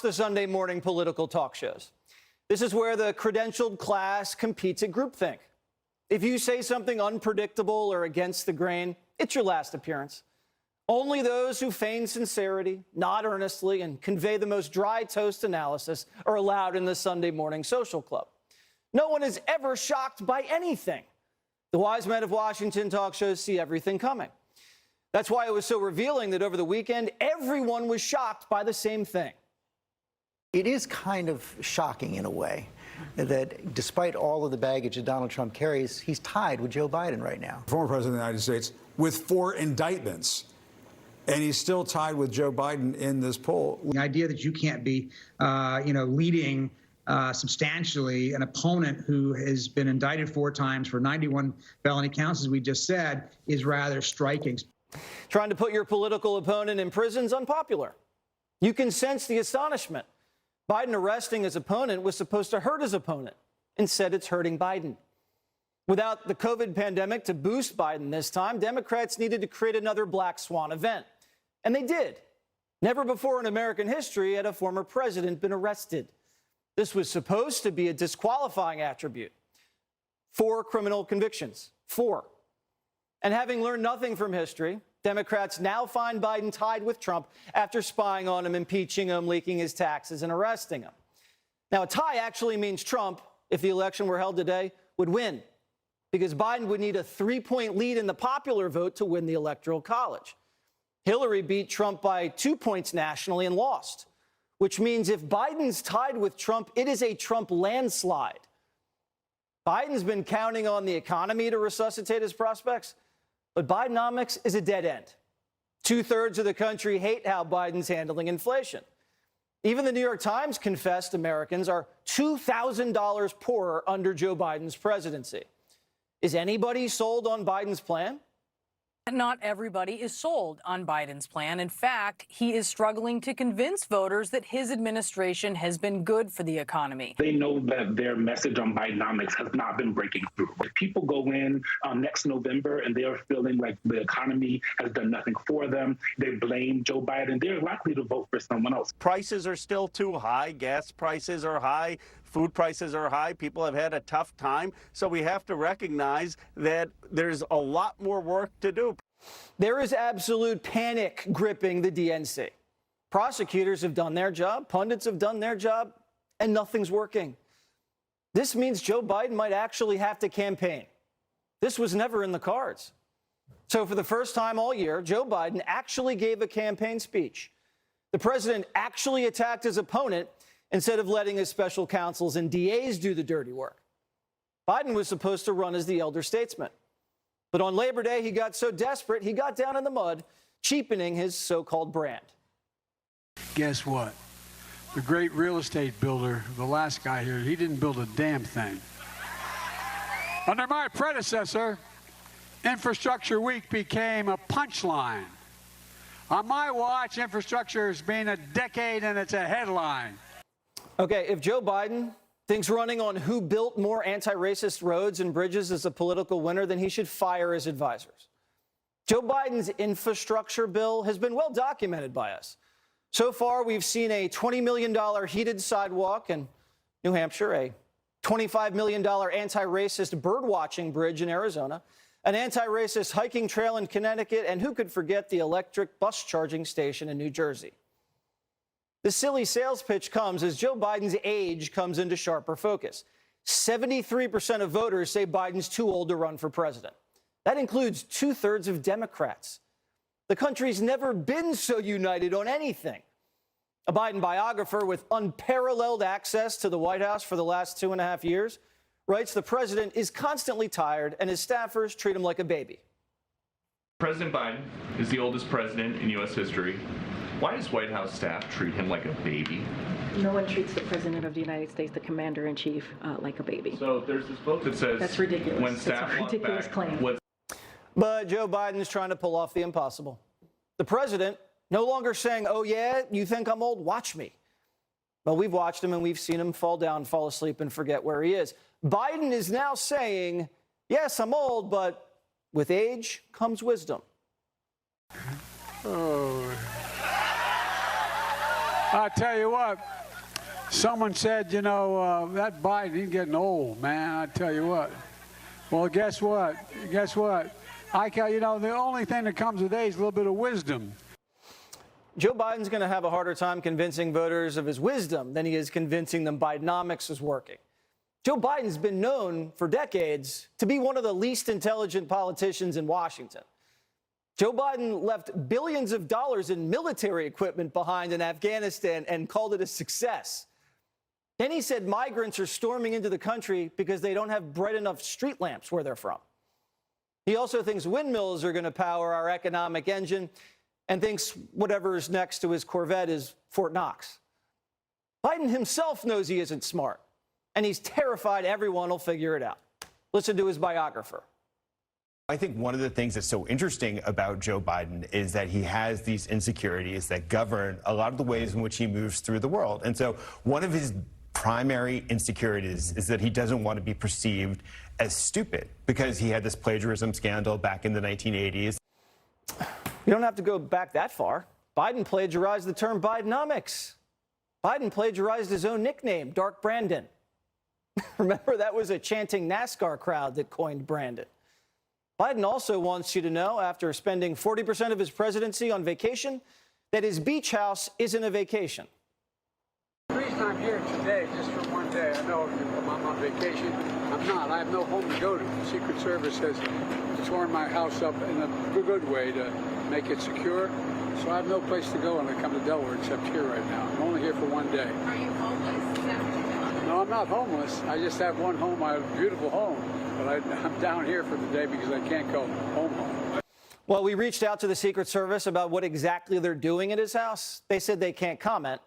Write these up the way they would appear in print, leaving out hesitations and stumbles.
The Sunday morning political talk shows. This is where the credentialed class competes at groupthink. If you say something unpredictable or against the grain, it's your last appearance. Only those who feign sincerity, nod earnestly, and convey the most dry toast analysis are allowed in the Sunday morning social club. No one is ever shocked by anything. The wise men of Washington talk shows see everything coming. That's why it was so revealing that over the weekend, everyone was shocked by the same thing. It is kind of shocking in a way that despite all of the baggage that Donald Trump carries, he's tied with Joe Biden right now. Former president of the United States with 4 indictments, and he's still tied with Joe Biden in this poll. The idea that you can't be, leading substantially an opponent who has been indicted 4 times for 91 felony counts, as we just said, is rather striking. Trying to put your political opponent in prison is unpopular. You can sense the astonishment. Biden arresting his opponent was supposed to hurt his opponent. Instead, it's hurting Biden. Without the COVID pandemic to boost Biden this time, Democrats needed to create another black swan event. And they did. Never before in American history had a former president been arrested. This was supposed to be a disqualifying attribute. 4 criminal convictions. 4. And having learned nothing from history, Democrats now find Biden tied with Trump after spying on him, impeaching him, leaking his taxes, and arresting him. Now, a tie actually means Trump, if the election were held today, would win, because Biden would need a 3-point lead in the popular vote to win the Electoral College. Hillary beat Trump by 2 points nationally and lost, which means if Biden's tied with Trump, it is a Trump landslide. Biden's been counting on the economy to resuscitate his prospects, but Bidenomics is a dead end. 2/3 of the country hate how Biden's handling inflation. Even the New York Times confessed Americans are $2,000 poorer under Joe Biden's presidency. Is anybody sold on Biden's plan? Not everybody is sold on Biden's plan. In fact, he is struggling to convince voters that his administration has been good for the economy. They know that their message on Bidenomics has not been breaking through. If people go in next November and they are feeling like the economy has done nothing for them, they blame Joe Biden, they're likely to vote for someone else. Prices are still too high. Gas prices are high. Food prices are high. People have had a tough time. So we have to recognize that there's a lot more work to do. There is absolute panic gripping the DNC. Prosecutors have done their job, pundits have done their job, and nothing's working. This means Joe Biden might actually have to campaign. This was never in the cards. So for the first time all year, Joe Biden actually gave a campaign speech. The president actually attacked his opponent instead of letting his special counsels and DAs do the dirty work. Biden was supposed to run as the elder statesman. But on Labor Day, he got so desperate, he got down in the mud, cheapening his so-called brand. Guess what? The great real estate builder, the last guy here, he didn't build a damn thing. Under my predecessor, Infrastructure Week became a punchline. On my watch, infrastructure has been a decade and it's a headline. Okay, if Joe Biden thinks running on who built more anti-racist roads and bridges is a political winner, then he should fire his advisors. Joe Biden's infrastructure bill has been well documented by us. So far, we've seen a $20 million heated sidewalk in New Hampshire, a $25 million anti-racist bird-watching bridge in Arizona, an anti-racist hiking trail in Connecticut, and who could forget the electric bus charging station in New Jersey. The silly sales pitch comes as Joe Biden's age comes into sharper focus. 73% of voters say Biden's too old to run for president. That includes 2/3 of Democrats. The country's never been so united on anything. A Biden biographer with unparalleled access to the White House for the last 2.5 years writes the president is constantly tired and his staffers treat him like a baby. President Biden is the oldest president in U.S. history. Why does White House staff treat him like a baby? No one treats the President of the United States, the Commander-in-Chief, like a baby. So there's this book that says that's ridiculous. When staff that's a ridiculous claim. But Joe Biden's trying to pull off the impossible. The president no longer saying, oh, yeah, you think I'm old? Watch me. Well, we've watched him and we've seen him fall down, fall asleep, and forget where he is. Biden is now saying, yes, I'm old, but with age comes wisdom. Oh. I tell you what, someone said, you know, that Biden, he's getting old, man. I tell you what. Well, guess what? Guess what? You know, the only thing that comes with age is a little bit of wisdom. Joe Biden's going to have a harder time convincing voters of his wisdom than he is convincing them Bidenomics is working. Joe Biden's been known for decades to be one of the least intelligent politicians in Washington. Joe Biden left billions of dollars in military equipment behind in Afghanistan and called it a success. Then he said migrants are storming into the country because they don't have bright enough street lamps where they're from. He also thinks windmills are going to power our economic engine and thinks whatever is next to his Corvette is Fort Knox. Biden himself knows he isn't smart, and he's terrified everyone will figure it out. Listen to his biographer. I think one of the things that's so interesting about Joe Biden is that he has these insecurities that govern a lot of the ways in which he moves through the world. And so one of his primary insecurities is that he doesn't want to be perceived as stupid because he had this plagiarism scandal back in the 1980s. You don't have to go back that far. Biden plagiarized the term Bidenomics. Biden plagiarized his own nickname, Dark Brandon. Remember, that was a chanting NASCAR crowd that coined Brandon. Biden also wants you to know, after spending 40% of his presidency on vacation, that his beach house isn't a vacation. The reason I'm here today, just for one day, I know I'm on vacation. I'm not. I have no home to go to. The Secret Service has torn my house up in a good way to make it secure. So I have no place to go when I come to Delaware except here right now. I'm only here for one day. Are you homeless? Is that what you're doing? No, I'm not homeless. I just have one home. I have a beautiful home. But I'm down here for the day because I can't go home. Well, we reached out to the Secret Service about what exactly they're doing at his house. They said they can't comment.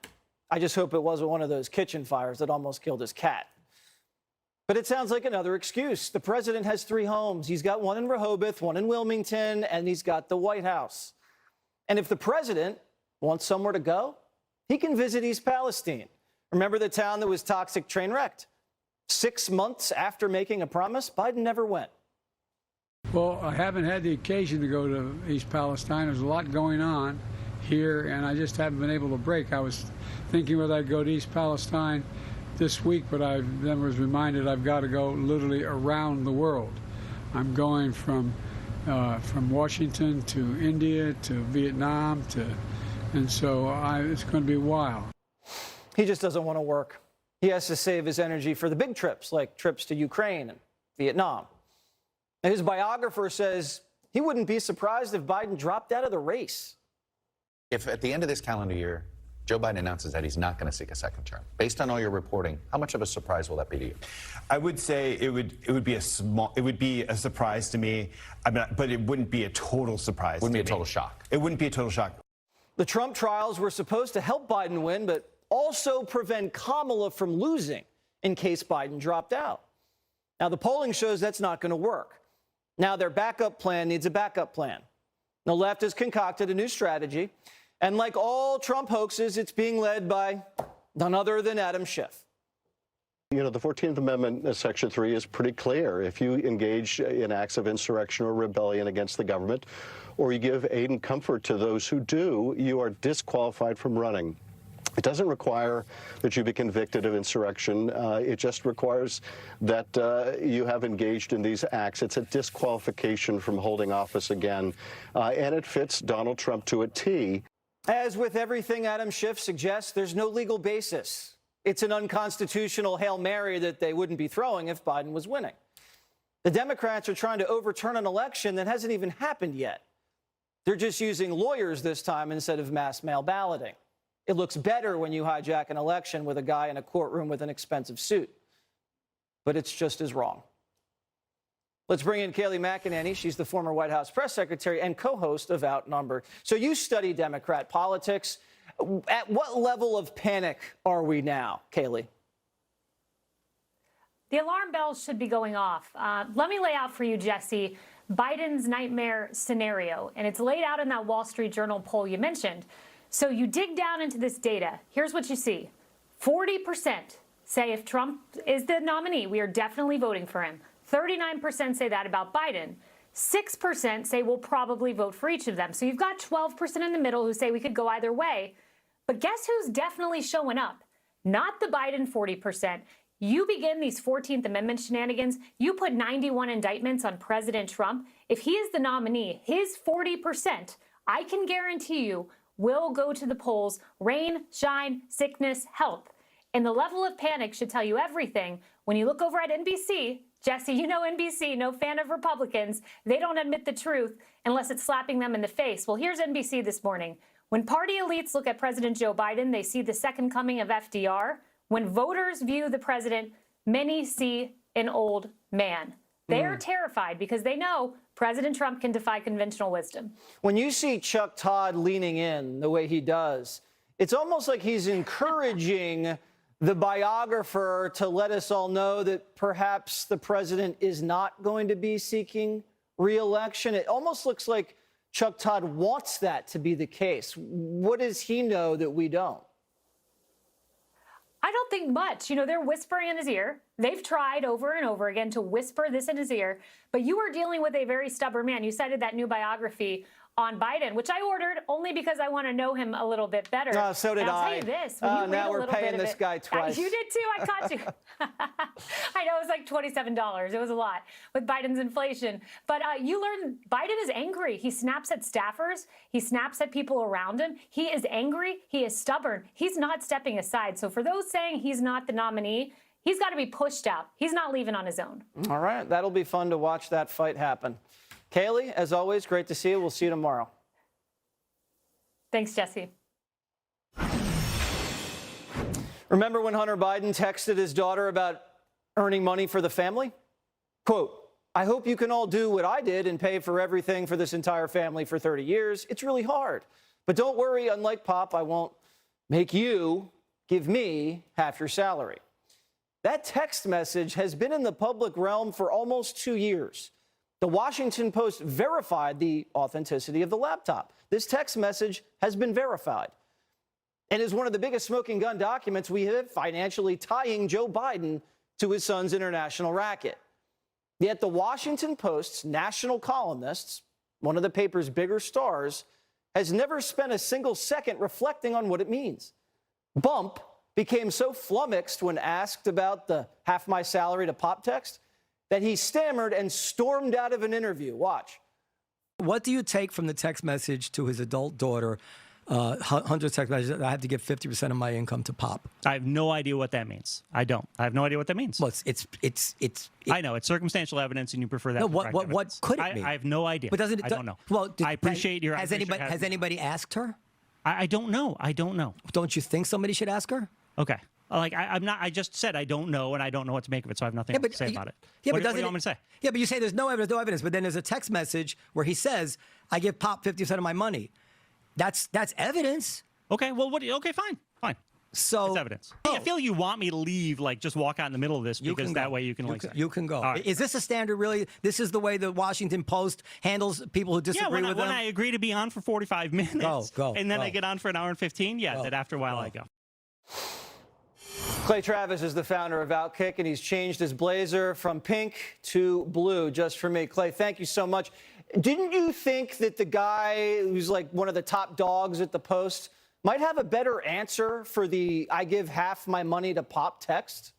I just hope it wasn't one of those kitchen fires that almost killed his cat. But it sounds like another excuse. The president has 3 homes. He's got one in Rehoboth, one in Wilmington, and he's got the White House. And if the president wants somewhere to go, he can visit East Palestine. Remember the town that was toxic train wrecked? 6 months after making a promise, Biden never went. Well, I haven't had the occasion to go to East Palestine. There's a lot going on here, and I just haven't been able to break. I was thinking whether I'd go to East Palestine this week, but I then was reminded I've got to go literally around the world. I'm going from Washington to India to Vietnam and so it's going to be a while. He just doesn't want to work. He has to save his energy for the big trips, like trips to Ukraine and Vietnam. His biographer says he wouldn't be surprised if Biden dropped out of the race. If at the end of this calendar year, Joe Biden announces that he's not going to seek a second term, based on all your reporting, how much of a surprise will that be to you? I would say it would be a surprise to me, but it wouldn't be a total surprise. Wouldn't be a total shock. It wouldn't be a total shock. The Trump trials were supposed to help Biden win, but also prevent Kamala from losing in case Biden dropped out. Now, the polling shows that's not going to work. Now, their backup plan needs a backup plan. The left has concocted a new strategy, and like all Trump hoaxes, it's being led by none other than Adam Schiff. You know, the 14th Amendment, Section 3, is pretty clear. If you engage in acts of insurrection or rebellion against the government, or you give aid and comfort to those who do, you are disqualified from running. It doesn't require that you be convicted of insurrection. It just requires that you have engaged in these acts. It's a disqualification from holding office again, and it fits Donald Trump to a T. As with everything Adam Schiff suggests, there's no legal basis. It's an unconstitutional Hail Mary that they wouldn't be throwing if Biden was winning. The Democrats are trying to overturn an election that hasn't even happened yet. They're just using lawyers this time instead of mass mail balloting. It looks better when you hijack an election with a guy in a courtroom with an expensive suit. But it's just as wrong. Let's bring in Kayleigh McEnany. She's the former White House press secretary and co-host of Outnumbered. So you study Democrat politics. At what level of panic are we now, Kayleigh? The alarm bells should be going off. Let me lay out for you, Jesse, Biden's nightmare scenario. And it's laid out in that Wall Street Journal poll you mentioned. So you dig down into this data. Here's what you see. 40% say if Trump is the nominee, we are definitely voting for him. 39% say that about Biden. 6% say we'll probably vote for each of them. So you've got 12% in the middle who say we could go either way. But guess who's definitely showing up? Not the Biden 40%. You begin these 14th Amendment shenanigans, you put 91 indictments on President Trump. If he is the nominee, his 40%, I can guarantee you, will go to the polls, rain, shine, sickness, health. And the level of panic should tell you everything. When you look over at NBC, Jesse, you know NBC, no fan of Republicans. They don't admit the truth unless it's slapping them in the face. Well, here's NBC this morning. When party elites look at President Joe Biden, they see the second coming of FDR. When voters view the president, many see an old man. They are terrified because they know President Trump can defy conventional wisdom. When you see Chuck Todd leaning in the way he does, it's almost like he's encouraging the biographer to let us all know that perhaps the president is not going to be seeking re-election. It almost looks like Chuck Todd wants that to be the case. What does he know that we don't? I don't think much. You know, they're whispering in his ear. They've tried over and over again to whisper this in his ear. But you are dealing with a very stubborn man. You cited that new biography on Biden, which I ordered only because I want to know him a little bit better. So did and I'll I. tell you this. When you read now a we're little paying bit of this it, guy twice. You did too. I caught you. I know it was like $27. It was a lot with Biden's inflation. But you learn Biden is angry. He snaps at staffers. He snaps at people around him. He is angry. He is stubborn. He's not stepping aside. So for those saying he's not the nominee, he's got to be pushed out. He's not leaving on his own. All right. That'll be fun to watch that fight happen. Kaylee, as always, great to see you. We'll see you tomorrow. Thanks, Jesse. Remember when Hunter Biden texted his daughter about earning money for the family? Quote, I hope you can all do what I did and pay for everything for this entire family for 30 years. It's really hard. But don't worry, unlike Pop, I won't make you give me half your salary. That text message has been in the public realm for almost 2 years. The Washington Post verified the authenticity of the laptop. This text message has been verified and is one of the biggest smoking gun documents we have financially tying Joe Biden to his son's international racket. Yet the Washington Post's national columnists, one of the paper's bigger stars, has never spent a single second reflecting on what it means. Bump became so flummoxed when asked about the half my salary to Pop text that he stammered and stormed out of an interview. Watch. What do you take from the text message to his adult daughter, Hunter's text message, that I have to give 50% of my income to Pop? I have no idea what that means. I don't. I have no idea what that means. Well, I know it's circumstantial evidence, and you prefer that. No, to what direct evidence. could it mean? I have no idea. But doesn't it? I don't know. Well, I appreciate your. Has anybody asked her? I don't know. I don't know. Don't you think somebody should ask her? Okay. Like I'm not. I just said I don't know, and I don't know what to make of it, so I have nothing to say about it. Yeah, what, but what do you want me to say? Yeah, but you say there's no evidence. But then there's a text message where he says, "I give Pop 50% of my money." That's evidence. Okay. Well, okay, fine. So it's evidence. I feel you want me to leave, like just walk out in the middle of this because that way you can you can go. Right. Is this a standard? Really, this is the way the Washington Post handles people who disagree with them. When I agree to be on for 45 minutes, go, and then I get on for an hour and 15. Yeah, then after a while I go. Clay Travis is the founder of Outkick, and he's changed his blazer from pink to blue just for me. Clay, thank you so much. Didn't you think that the guy who's like one of the top dogs at the Post might have a better answer for the I give half my money to Pop text?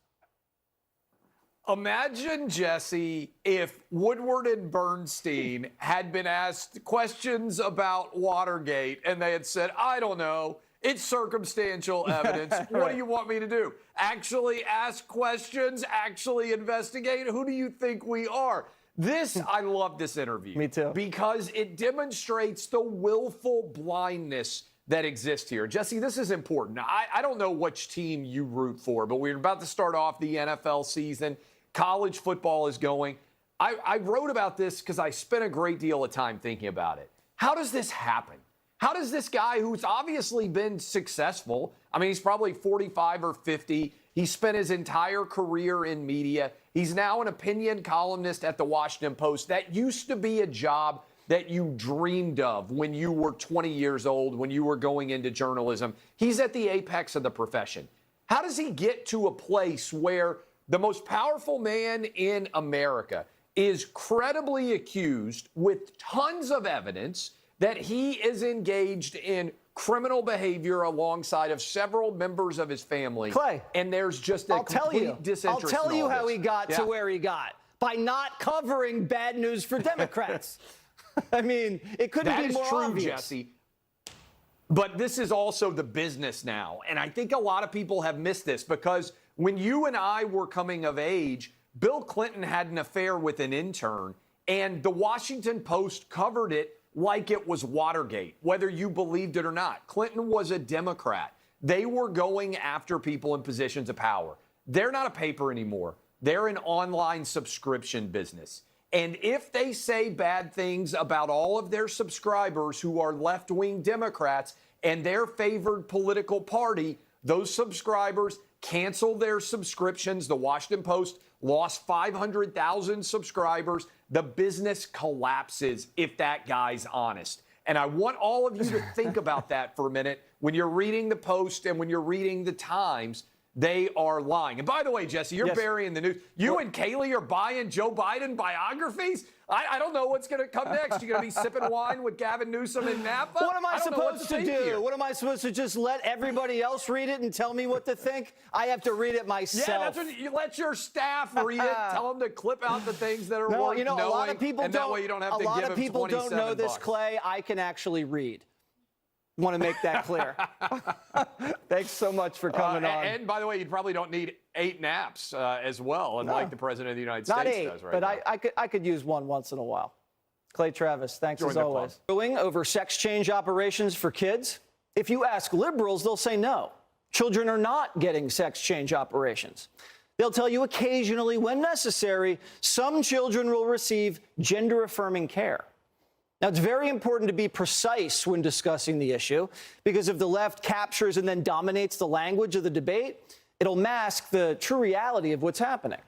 Imagine, Jesse, if Woodward and Bernstein had been asked questions about Watergate and they had said, I don't know, it's circumstantial evidence. Right. What do you want me to do? Actually ask questions? Actually investigate? Who do you think we are? I love this interview. Me too. Because it demonstrates the willful blindness that exists here. Jesse, this is important. I don't know which team you root for, but we're about to start off the NFL season. College football is going. I wrote about this because I spent a great deal of time thinking about it. How does this happen? How does this guy who's obviously been successful, I mean, he's probably 45 or 50. He spent his entire career in media. He's now an opinion columnist at the Washington Post. That used to be a job that you dreamed of when you were 20 years old, when you were going into journalism. He's at the apex of the profession. How does he get to a place where the most powerful man in America is credibly accused with tons of evidence that he is engaged in criminal behavior alongside of several members of his family. Clay. And there's just a complete disinterest I'll tell in you all how this. he got to where he got. By not covering bad news for Democrats. I mean, it couldn't be more obvious. Jesse. But this is also the business now. And I think a lot of people have missed this because when you and I were coming of age, Bill Clinton had an affair with an intern, and the Washington Post covered it like it was Watergate, whether you believed it or not. Clinton was a Democrat. They were going after people in positions of power. They're not a paper anymore. They're an online subscription business. And if they say bad things about all of their subscribers who are left-wing Democrats and their favored political party, those subscribers cancel their subscriptions. The Washington Post lost 500,000 subscribers. The business collapses if that guy's honest. And I want all of you to think about that for a minute. When you're reading the Post and when you're reading the Times, they are lying. And by the way, Jesse, you're burying the news. You and Kaylee are buying Joe Biden biographies? I don't know what's going to come next. You're going to be sipping wine with Gavin Newsom in Napa? What am I supposed to do? Here. What am I supposed to just let everybody else read it and tell me what to think? I have to read it myself. Yeah, that's what you let your staff read it. Tell them to clip out the things that are worth you know, knowing, a lot of people and don't. that way you don't have to give them $27. A lot of people don't know this, Clay. I can actually read. Want to make that clear. Thanks so much for coming on. And by the way, you probably don't need 8 naps as well, unlike the President of the United States does right now. But I could use one once in a while. Clay Travis, thanks as always. Over sex change operations for kids. If you ask liberals, they'll say no. Children are not getting sex change operations. They'll tell you occasionally, when necessary, some children will receive gender-affirming care. Now, it's very important to be precise when discussing the issue, because if the left captures and then dominates the language of the debate, it'll mask the true reality of what's happening.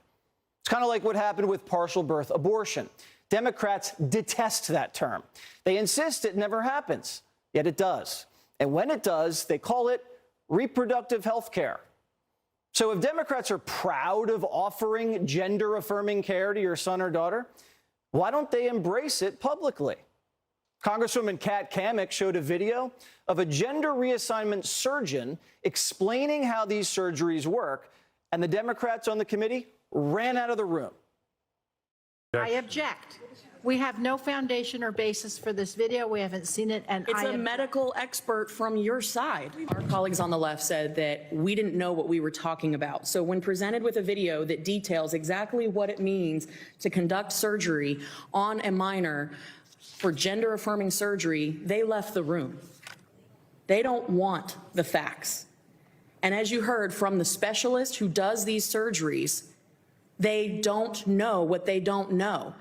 It's kind of like what happened with partial birth abortion. Democrats detest that term. They insist it never happens, yet it does. And when it does, they call it reproductive health care. So if Democrats are proud of offering gender-affirming care to your son or daughter, why don't they embrace it publicly? Congresswoman Kat Kamik showed a video of a gender reassignment surgeon explaining how these surgeries work, and the Democrats on the committee ran out of the room. I object. We have no foundation or basis for this video. We haven't seen it, and it's a medical expert from your side. Our colleagues on the left said that we didn't know what we were talking about. So when presented with a video that details exactly what it means to conduct surgery on a minor for gender-affirming surgery, they left the room. They don't want the facts. And as you heard from the specialist who does these surgeries, they don't know what they don't know.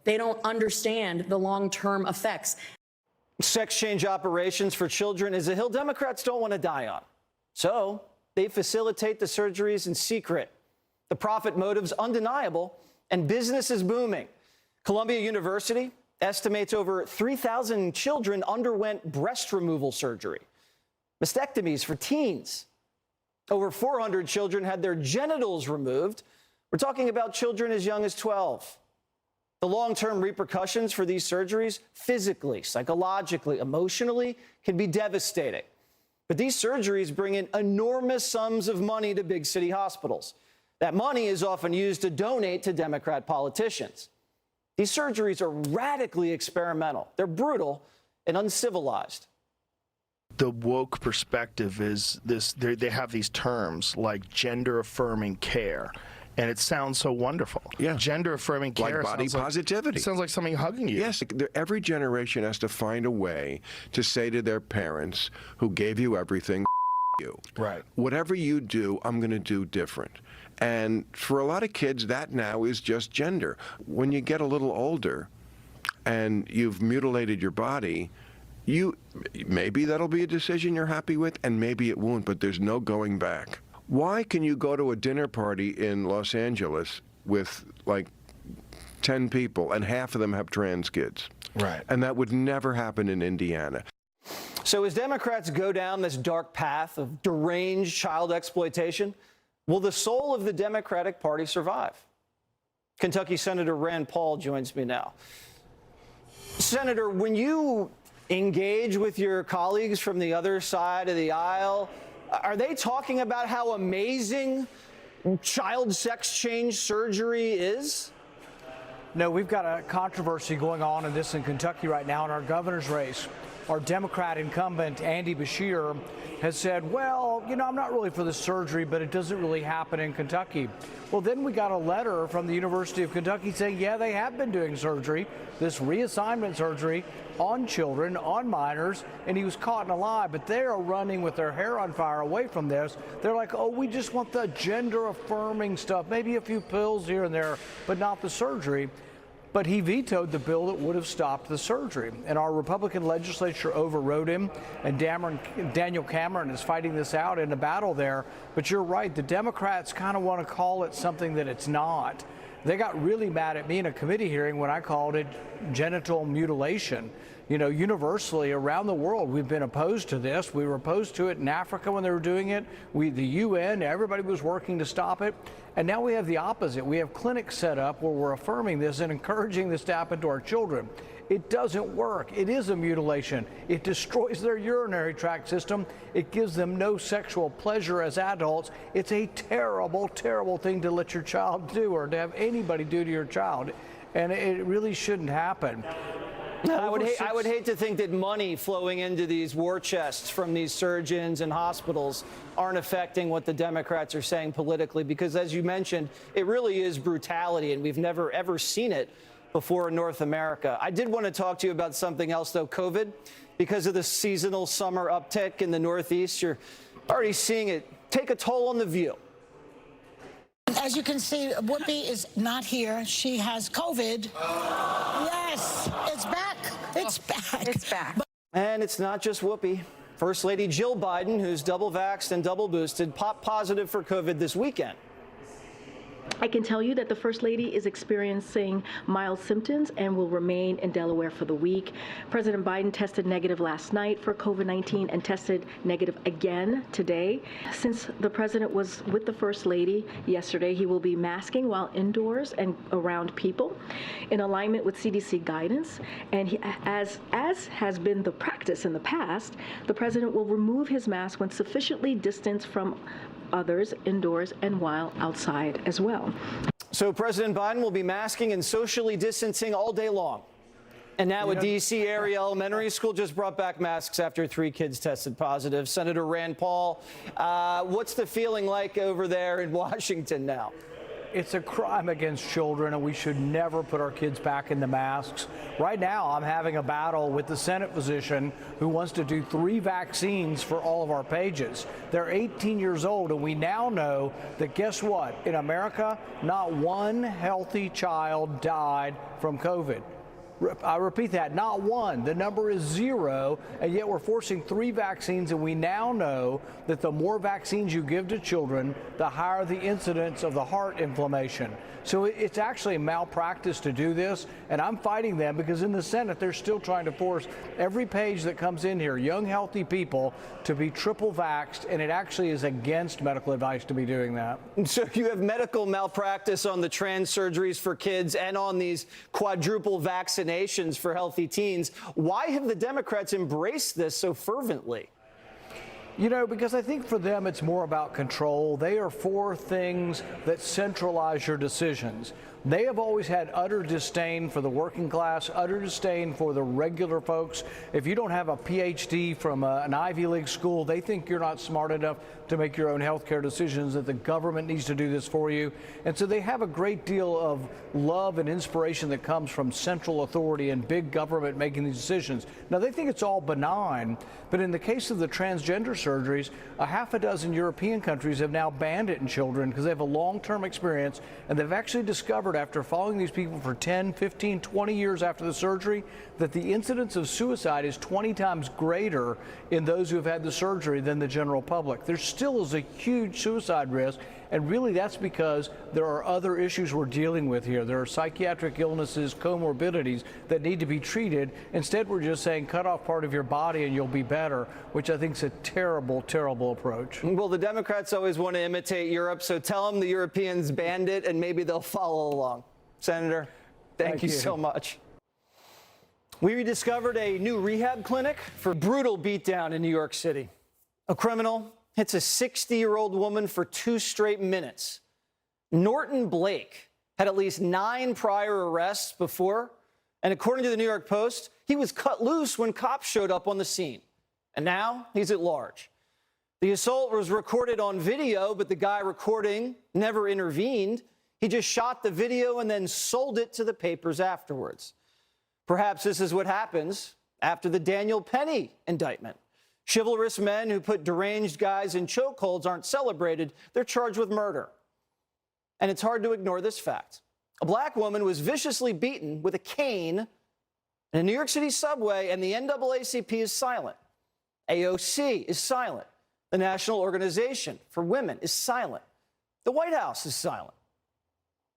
They don't understand the long-term effects. Sex change operations for children is a hill Democrats don't want to die on. So they facilitate the surgeries in secret. The profit motive's undeniable, and business is booming. Columbia University estimates over 3,000 children underwent breast removal surgery. Mastectomies for teens. Over 400 children had their genitals removed. We're talking about children as young as 12. The long-term repercussions for these surgeries, physically, psychologically, emotionally, can be devastating. But these surgeries bring in enormous sums of money to big city hospitals. That money is often used to donate to Democrat politicians. These surgeries are radically experimental. They're brutal and uncivilized. The woke perspective is this: they have these terms like gender-affirming care. And it sounds so wonderful. Yeah. Gender-affirming care. Like body positivity. It sounds like something hugging you. Yes. Every generation has to find a way to say to their parents who gave you everything, you. Right. Whatever you do, I'm going to do different. And for a lot of kids, that now is just gender. When you get a little older and you've mutilated your body, maybe that'll be a decision you're happy with, and maybe it won't, but there's no going back. Why can you go to a dinner party in Los Angeles with like 10 people and half of them have trans kids? Right. And that would never happen in Indiana. So as Democrats go down this dark path of deranged child exploitation, will the soul of the Democratic Party survive? Kentucky Senator Rand Paul joins me now. Senator, when you engage with your colleagues from the other side of the aisle? Are they talking about how amazing child sex change surgery is? No, we've got a controversy going on in Kentucky right now in our governor's race. Our Democrat incumbent, Andy Beshear, has said, well, you know, I'm not really for the surgery, but it doesn't really happen in Kentucky. Well, then we got a letter from the University of Kentucky saying, yeah, they have been doing surgery, this reassignment surgery on children, on minors, and he was caught in a lie. But they are running with their hair on fire away from this. They're like, oh, we just want the gender-affirming stuff, maybe a few pills here and there, but not the surgery. But he vetoed the bill that would have stopped the surgery. And our Republican legislature overrode him, and Daniel Cameron is fighting this out in a battle there. But you're right, the Democrats kind of want to call it something that it's not. They got really mad at me in a committee hearing when I called it genital mutilation. You know, universally around the world, we've been opposed to this. We were opposed to it in Africa when they were doing it. The UN, everybody was working to stop it. And now we have the opposite. We have clinics set up where we're affirming this and encouraging this to happen to our children. It doesn't work. It is a mutilation. It destroys their urinary tract system. It gives them no sexual pleasure as adults. It's a terrible, terrible thing to let your child do, or to have anybody do to your child. And it really shouldn't happen. I would hate to think that money flowing into these war chests from these surgeons and hospitals aren't affecting what the Democrats are saying politically, because as you mentioned, it really is brutality, and we've never, ever seen it before in North America. I did want to talk to you about something else, though. COVID, because of the seasonal summer uptick in the Northeast, you're already seeing it take a toll on the view. As you can see, Whoopi is not here. She has COVID. Yes, it's back. It's back. It's back. And it's not just Whoopi. First Lady Jill Biden, who's double vaxxed and double boosted, popped positive for COVID this weekend. I can tell you that the First Lady is experiencing mild symptoms and will remain in Delaware for the week. President Biden tested negative last night for COVID-19 and tested negative again today. Since the president was with the First Lady yesterday, he will be masking while indoors and around people in alignment with CDC guidance. And as has been the practice in the past, the president will remove his mask when sufficiently distanced from others indoors and while outside as well. So President Biden will be masking and socially distancing all day long. And now a D.C. area elementary school just brought back masks after 3 kids tested positive. Senator Rand Paul, what's the feeling like over there in Washington now? It's a crime against children, and we should never put our kids back in the masks. Right now, I'm having a battle with the Senate physician who wants to do 3 vaccines for all of our pages. They're 18 years old, and we now know that, guess what? In America, not one healthy child died from COVID. I repeat that, not one. The number is 0, and yet we're forcing 3 vaccines, and we now know that the more vaccines you give to children, the higher the incidence of the heart inflammation. So it's actually malpractice to do this, and I'm fighting them because in the Senate, they're still trying to force every page that comes in here, young, healthy people, to be triple vaxxed, and it actually is against medical advice to be doing that. So you have medical malpractice on the trans surgeries for kids and on these quadruple vaccinations for healthy teens. Why have the Democrats embraced this so fervently? You know, because I think for them it's more about control. They are for things that centralize your decisions. They have always had utter disdain for the working class, utter disdain for the regular folks. If you don't have a PhD from an Ivy League school, they think you're not smart enough to make your own health care decisions, that the government needs to do this for you. And so they have a great deal of love and inspiration that comes from central authority and big government making these decisions. Now, they think it's all benign, but in the case of the transgender surgeries, a half a dozen European countries have now banned it in children because they have a long-term experience, and they've actually discovered after following these people for 10, 15, 20 years after the surgery that the incidence of suicide is 20 times greater in those who have had the surgery than the general public. There still is a huge suicide risk, and really that's because there are other issues we're dealing with here. There are psychiatric illnesses, comorbidities that need to be treated. Instead, we're just saying cut off part of your body and you'll be better, which I think is a terrible, terrible approach. Well, the Democrats always want to imitate Europe, so tell them the Europeans banned it and maybe they'll follow along. Senator, thank you so much. We rediscovered a new rehab clinic for brutal beatdown in New York City. A criminal hits a 60-year-old woman for 2 straight minutes. Norton Blake had at least 9 prior arrests before, and according to the New York Post, he was cut loose when cops showed up on the scene. And now he's at large. The assault was recorded on video, but the guy recording never intervened. He just shot the video and then sold it to the papers afterwards. Perhaps this is what happens after the Daniel Penny indictment. Chivalrous men who put deranged guys in chokeholds aren't celebrated. They're charged with murder. And it's hard to ignore this fact. A black woman was viciously beaten with a cane in a New York City subway, and the NAACP is silent. AOC is silent. The National Organization for Women is silent. The White House is silent.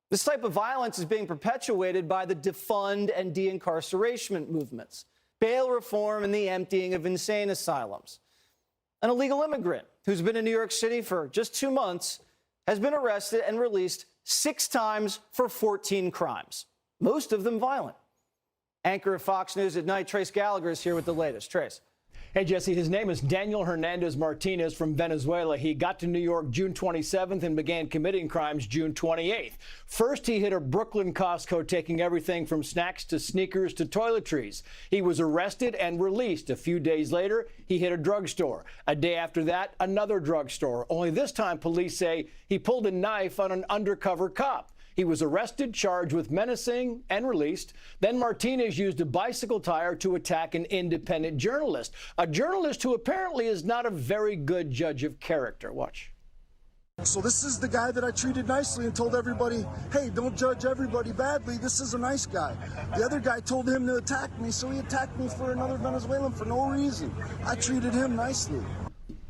This type of violence is being perpetuated by the defund and de-incarceration movements, bail reform, and the emptying of insane asylums. An illegal immigrant who's been in New York City for just 2 months has been arrested and released 6 times for 14 crimes, most of them violent. Anchor of Fox News at Night, Trace Gallagher, is here with the latest. Trace. Hey, Jesse, his name is Daniel Hernandez Martinez from Venezuela. He got to New York June 27th and began committing crimes June 28th. First, he hit a Brooklyn Costco, taking everything from snacks to sneakers to toiletries. He was arrested and released. A few days later, he hit a drugstore. A day after that, another drugstore. Only this time, police say he pulled a knife on an undercover cop. He was arrested, charged with menacing, and released. Then Martinez used a bicycle tire to attack an independent journalist, a journalist who apparently is not a very good judge of character. Watch. So this is the guy that I treated nicely and told everybody, hey, don't judge everybody badly. This is a nice guy. The other guy told him to attack me, so he attacked me for another Venezuelan for no reason. I treated him nicely.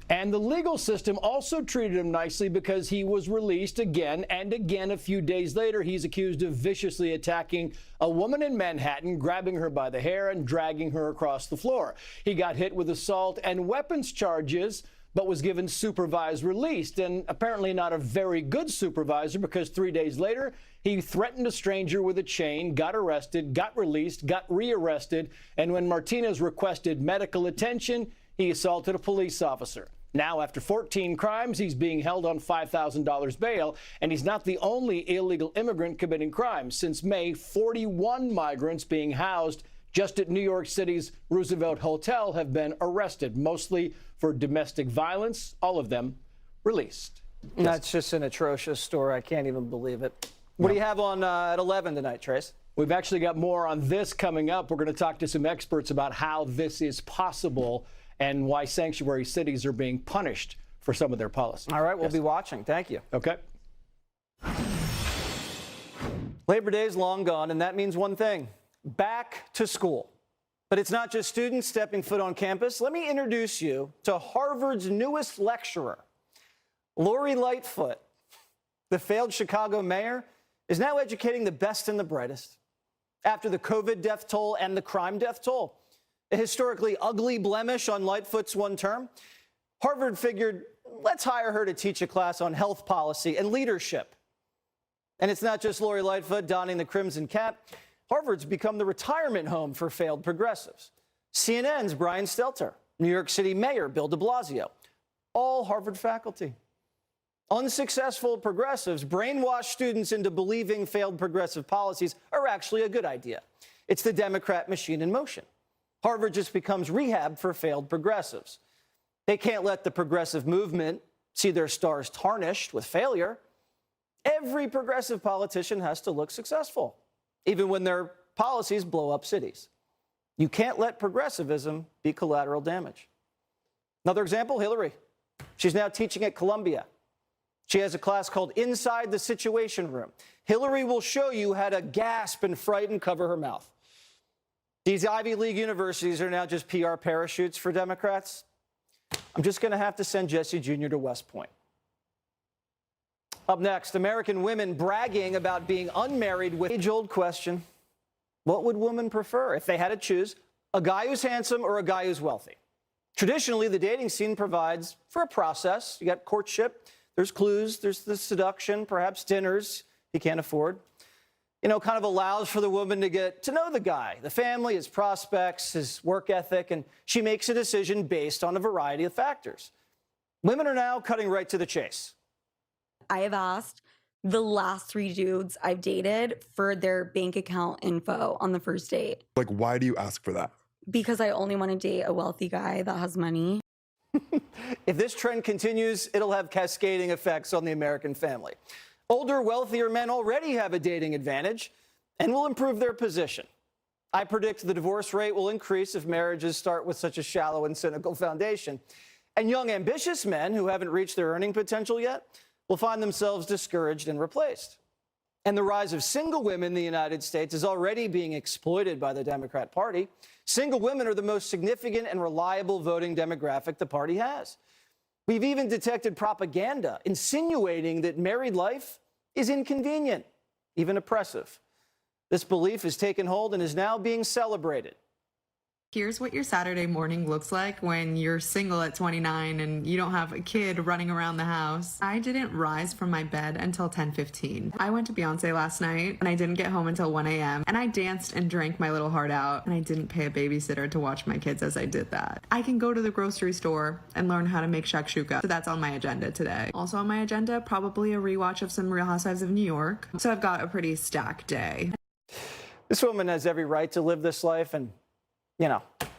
And the legal system also treated him nicely because he was released again and again. A few days later, he's accused of viciously attacking a woman in Manhattan, grabbing her by the hair and dragging her across the floor. He got hit with assault and weapons charges, but was given supervised release, and apparently not a very good supervisor, because 3 days later, he threatened a stranger with a chain, got arrested, got released, got rearrested, and when Martinez requested medical attention, he assaulted a police officer. Now, after 14 crimes, he's being held on $5,000 bail, and he's not the only illegal immigrant committing crimes. Since May, 41 migrants being housed just at New York City's Roosevelt Hotel have been arrested, mostly for domestic violence, all of them released. That's just an atrocious story. I can't even believe it. What do you have on at 11 tonight, Trace? We've actually got more on this coming up. We're going to talk to some experts about how this is possible and why sanctuary cities are being punished for some of their policies. All right, we'll be watching. Thank you. Okay. Labor Day is long gone, and that means one thing: back to school. But it's not just students stepping foot on campus. Let me introduce you to Harvard's newest lecturer. Lori Lightfoot, the failed Chicago mayor, is now educating the best and the brightest. After the COVID death toll and the crime death toll, a historically ugly blemish on Lightfoot's one term, Harvard figured, let's hire her to teach a class on health policy and leadership. And it's not just Lori Lightfoot donning the crimson cap. Harvard's become the retirement home for failed progressives. CNN's Brian Stelter, New York City Mayor Bill de Blasio, all Harvard faculty. Unsuccessful progressives brainwash students into believing failed progressive policies are actually a good idea. It's the Democrat machine in motion. Harvard just becomes rehab for failed progressives. They can't let the progressive movement see their stars tarnished with failure. Every progressive politician has to look successful, even when their policies blow up cities. You can't let progressivism be collateral damage. Another example, Hillary. She's now teaching at Columbia. She has a class called Inside the Situation Room. Hillary will show you how to gasp and frighten cover her mouth. These Ivy League universities are now just PR parachutes for Democrats. I'm just going to have to send Jesse Jr. to West Point. Up next, American women bragging about being unmarried with age-old question. What would women prefer if they had to choose a guy who's handsome or a guy who's wealthy? Traditionally, the dating scene provides for a process. You got courtship, there's clues, there's the seduction, perhaps dinners you can't afford. kind of allows for the woman to get to know the guy, the family, his prospects, his work ethic, and she makes a decision based on a variety of factors. Women are now cutting right to the chase. I have asked the last 3 dudes I've dated for their bank account info on the first date. Like, why do you ask for that? Because I only want to date a wealthy guy that has money. If this trend continues, it'll have cascading effects on the American family. Older, wealthier men already have a dating advantage and will improve their position. I predict the divorce rate will increase if marriages start with such a shallow and cynical foundation. And young, ambitious men who haven't reached their earning potential yet will find themselves discouraged and replaced. And the rise of single women in the United States is already being exploited by the Democrat Party. Single women are the most significant and reliable voting demographic the party has. We've even detected propaganda insinuating that married life is inconvenient, even oppressive. This belief has taken hold and is now being celebrated. Here's what your Saturday morning looks like when you're single at 29 and you don't have a kid running around the house. I didn't rise from my bed until 10:15. I went to Beyonce last night and I didn't get home until 1 a.m. and I danced and drank my little heart out and I didn't pay a babysitter to watch my kids as I did that. I can go to the grocery store and learn how to make shakshuka. So that's on my agenda today. Also on my agenda, probably a rewatch of some Real Housewives of New York. So I've got a pretty stacked day. This woman has every right to live this life, and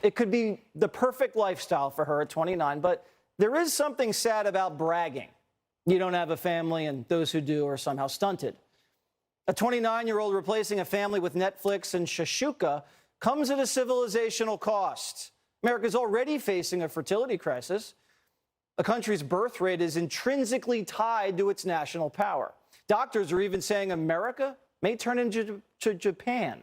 it could be the perfect lifestyle for her at 29, but there is something sad about bragging. You don't have a family, and those who do are somehow stunted. A 29-year-old replacing a family with Netflix and shashuka comes at a civilizational cost. America's already facing a fertility crisis. A country's birth rate is intrinsically tied to its national power. Doctors are even saying America may turn into Japan,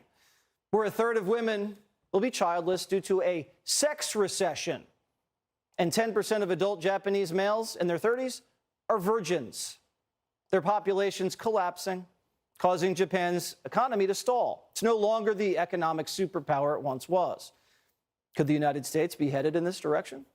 where a third of women will be childless due to a sex recession. And 10% of adult Japanese males in their 30s are virgins. Their population's collapsing, causing Japan's economy to stall. It's no longer the economic superpower it once was. Could the United States be headed in this direction?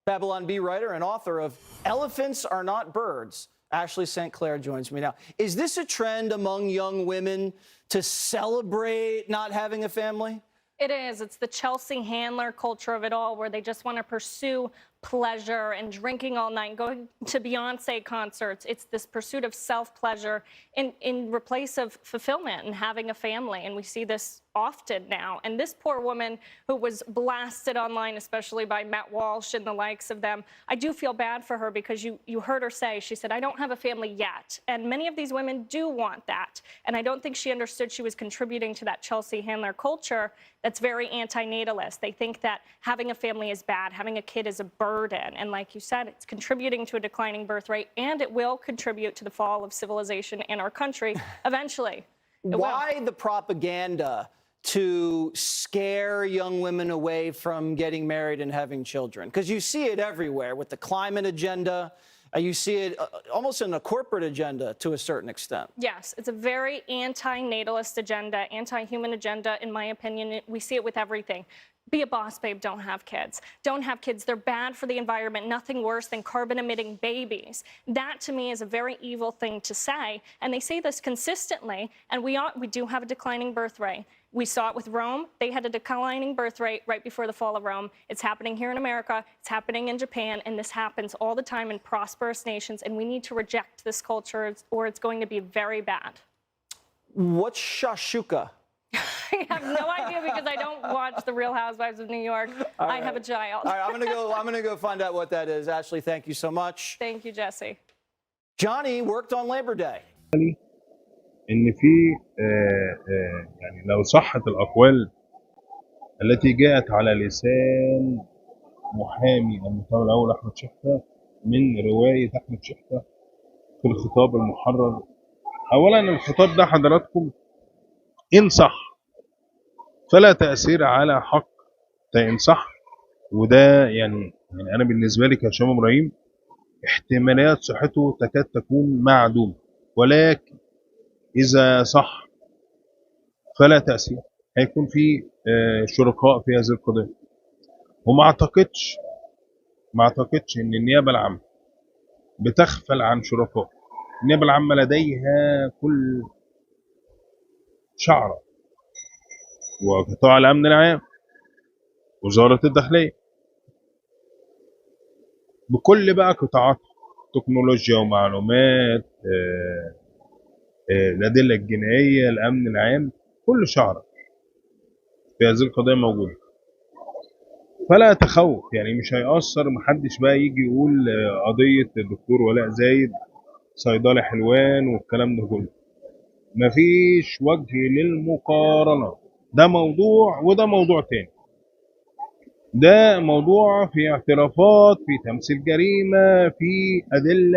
Babylon Bee writer and author of Elephants Are Not Birds, Ashley St. Clair, joins me now. Is this a trend among young women to celebrate not having a family? It is. It's the Chelsea Handler culture of it all, where they just want to pursue pleasure and drinking all night, going to Beyonce concerts. It's this pursuit of self-pleasure in replace of fulfillment and having a family. And we see this often now. And this poor woman who was blasted online, especially by Matt Walsh and the likes of them, I do feel bad for her, because you heard her say, she said, I don't have a family yet. And many of these women do want that. And I don't think she understood she was contributing to that Chelsea Handler culture that's very anti-natalist. They think that having a family is bad, having a kid is a burden. And like you said, it's contributing to a declining birth rate, and it will contribute to the fall of civilization in our country eventually. Why the propaganda to scare young women away from getting married and having children? Because you see it everywhere with the climate agenda. You see it almost in a corporate agenda to a certain extent. Yes, it's a very anti-natalist agenda, anti-human agenda, in my opinion. We see it with everything. Be a boss, babe, don't have kids. Don't have kids. They're bad for the environment. Nothing worse than carbon-emitting babies. That, to me, is a very evil thing to say. And they say this consistently, and we do have a declining birth rate. We saw it with Rome. They had a declining birth rate right before the fall of Rome. It's happening here in America. It's happening in Japan. And this happens all the time in prosperous nations. And we need to reject this culture, or it's going to be very bad. What's shashuka? I have no idea, because I don't watch The Real Housewives of New York. I have a child. All right, I'm gonna go find out what that is. Ashley, thank you so much. Thank you, Jesse. Johnny worked on Labor Day. إن في يعني لو صحت الأقوال التي جاءت على لسان محامي المتهم الأول أحمد شحتة من رواية أحمد شحتة في الخطاب المحرر. أولا الخطاب ده حضراتكم إن صح فلا تأثير على حق إن صح، وده يعني أنا بالنسبة لي كهشام ابراهيم احتمالات صحته تكاد تكون معدومة، ولكن إذا صح فلا تأثير، هيكون في شركاء في هذه القضية. وما أعتقدش إن النيابة العامة بتغفل عن شركاء. النيابة العامة لديها كل شعرة، وقطاع الأمن العام، وزارة الداخلية، بكل بقى قطاعات، تكنولوجيا ومعلومات، الأدلة الجنائية، الأمن العام، كل شعرة في هذه القضية موجودة. فلا تخوف، يعني مش هيأثر، محدش بقى يجي يقول قضية الدكتور ولاء زايد صيدلي حلوان والكلام ده كله. مفيش وجه للمقارنة، ده موضوع وده موضوع تاني. ده موضوع في اعترافات، في تمثيل جريمة، في أدلة